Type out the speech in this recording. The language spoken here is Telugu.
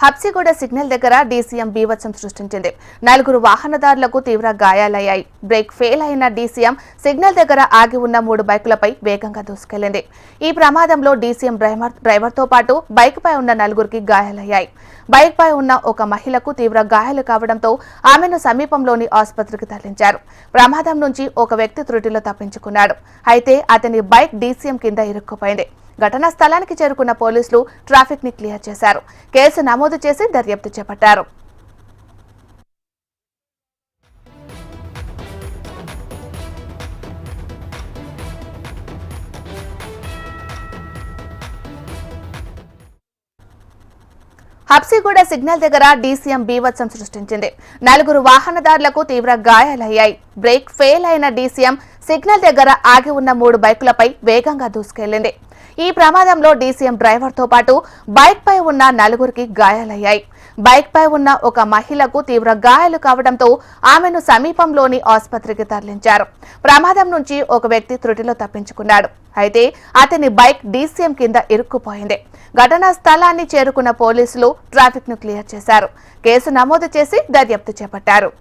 హబ్సిగూడ సిగ్నల్ దగ్గర డీసీఎం బీభత్సం సృష్టించింది. 4 వాహనదారులకు తీవ్ర గాయాలయ్యాయి. బ్రేక్ ఫెయిల్ అయిన డీసీఎం సిగ్నల్ దగ్గర ఆగి ఉన్న 3 బైకులపై వేగంగా దూసుకెళ్లింది. ఈ ప్రమాదంలో డీసీఎం డ్రైవర్తో పాటు బైక్ పై ఉన్న 4కి గాయాలయ్యాయి. బైక్ పై ఉన్న ఒక మహిళకు తీవ్ర గాయాలు కావడంతో ఆమెను సమీపంలోని ఆసుపత్రికి తరలించారు. ప్రమాదం నుంచి ఒక వ్యక్తి త్రుటిలో తప్పించుకున్నాడు. అయితే అతని బైక్ డీసీఎం కింద ఇరుక్కుపోయింది. ఘటనా స్థలానికి చేరుకున్న పోలీసులు ట్రాఫిక్ ని క్లియర్ చేశారు. కేసు నమోదు చేసి దర్యాప్తు చేపట్టారు. హబ్సిగూడ సిగ్నల్ దగ్గర డీసీఎం బీభత్సం సృష్టించింది. 4 వాహనదారులకు తీవ్ర గాయాలయ్యాయి. బ్రేక్ ఫెయిల్ అయిన డీసీఎం సిగ్నల్ దగ్గర ఆగి ఉన్న 3 బైకులపై వేగంగా దూసుకెళ్లింది. ఈ ప్రమాదంలో డీసీఎం డ్రైవర్తో పాటు బైక్ పై ఉన్న 4కి గాయాలయ్యాయి. బైక్ పై ఉన్న ఒక మహిళకు తీవ్ర గాయాలు కావడంతో ఆమెను సమీపంలోని ఆసుపత్రికి తరలించారు. ప్రమాదం నుంచి ఒక వ్యక్తి త్రుటిలో తప్పించుకున్నాడు. అయితే అతని బైక్ డీసీఎం కింద ఇరుక్కుపోయింది. ఘటనా స్థలాన్ని చేరుకున్న పోలీసులు ట్రాఫిక్ ను క్లియర్ చేశారు. కేసు నమోదు చేసి దర్యాప్తు చేపట్టారు.